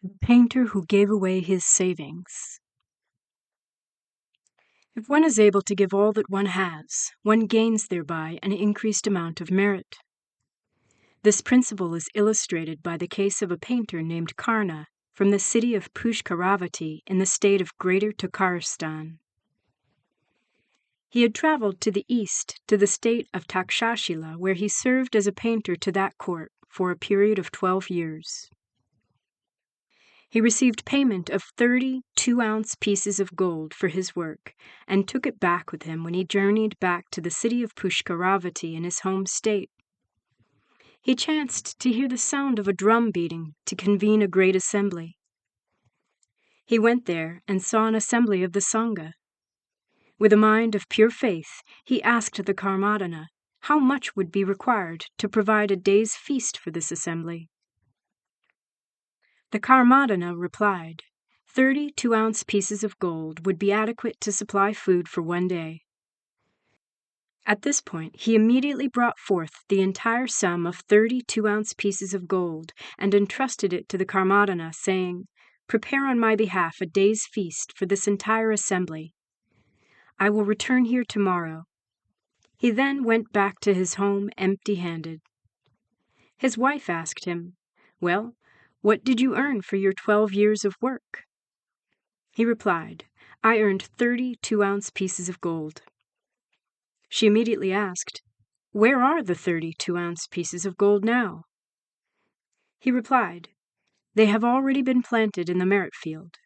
The painter who gave away his savings. If one is able to give all that one has, one gains thereby an increased amount of merit. This principle is illustrated by the case of a painter named Karna from the city of Pushkaravati in the state of Greater Tatarstan. He had traveled to the east to the state of Takshashila, where he served as a painter to that court for a period of 12 years. He received payment of 30 2-ounce pieces of gold for his work and took it back with him when he journeyed back to the city of Pushkaravati in his home state. He chanced to hear the sound of a drum beating to convene a great assembly. He went there and saw an assembly of the Sangha. With a mind of pure faith, he asked the Karmadana how much would be required to provide a day's feast for this assembly. The Karmadana replied, 30 2-ounce pieces of gold would be adequate to supply food for one day. At this point, he immediately brought forth the entire sum of 30 2-ounce pieces of gold and entrusted it to the Karmadana, saying, "Prepare on my behalf a day's feast for this entire assembly. I will return here tomorrow." He then went back to his home empty-handed. His wife asked him, "Well, what did you earn for your 12 years of work?" He replied, "I earned 30 2-ounce pieces of gold." She immediately asked, "Where are the 30 2-ounce pieces of gold now?" He replied, "They have already been planted in the merit field."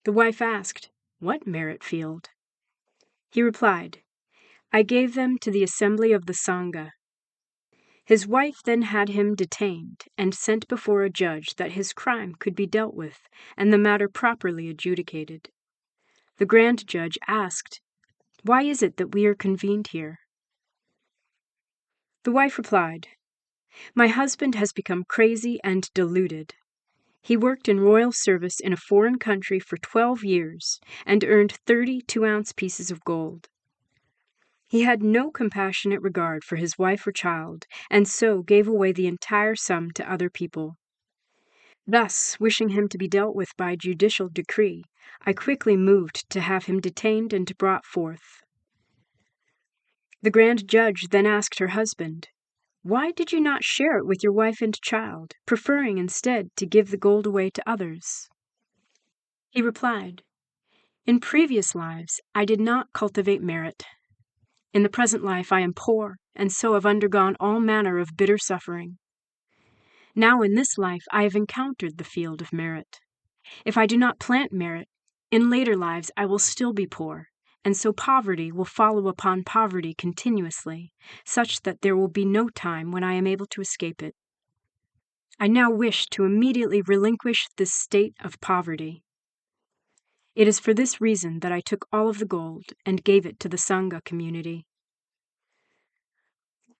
The wife asked, "What merit field?" He replied, "I gave them to the assembly of the Sangha." His wife then had him detained and sent before a judge that his crime could be dealt with and the matter properly adjudicated. The grand judge asked, "Why is it that we are convened here?" The wife replied, "My husband has become crazy and deluded. He worked in royal service in a foreign country for 12 years and earned 30 2-ounce pieces of gold. He had no compassionate regard for his wife or child, and so gave away the entire sum to other people. Thus, wishing him to be dealt with by judicial decree, I quickly moved to have him detained and brought forth." The grand judge then asked her husband, "Why did you not share it with your wife and child, preferring instead to give the gold away to others?" He replied, "In previous lives I did not cultivate merit. In the present life I am poor, and so have undergone all manner of bitter suffering. Now in this life I have encountered the field of merit. If I do not plant merit, in later lives I will still be poor, and so poverty will follow upon poverty continuously, such that there will be no time when I am able to escape it. I now wish to immediately relinquish this state of poverty. It is for this reason that I took all of the gold and gave it to the Sangha community."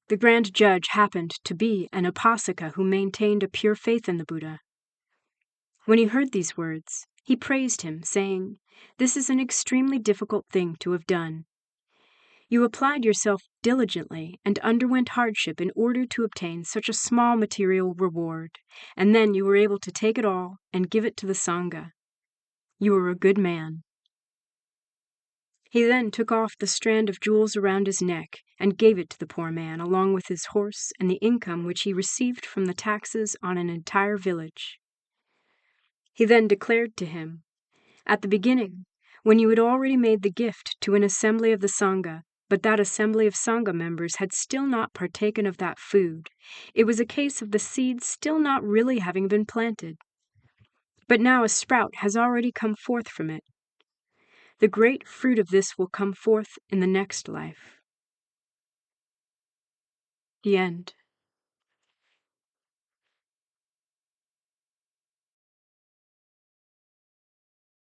The grand judge happened to be an upasaka who maintained a pure faith in the Buddha. When he heard these words, he praised him, saying, "This is an extremely difficult thing to have done. You applied yourself diligently and underwent hardship in order to obtain such a small material reward, and then you were able to take it all and give it to the Sangha. You are a good man." He then took off the strand of jewels around his neck and gave it to the poor man, along with his horse and the income which he received from the taxes on an entire village. He then declared to him, "At the beginning, when you had already made the gift to an assembly of the Sangha, but that assembly of Sangha members had still not partaken of that food, it was a case of the seed still not really having been planted. But now a sprout has already come forth from it. The great fruit of this will come forth in the next life." The end.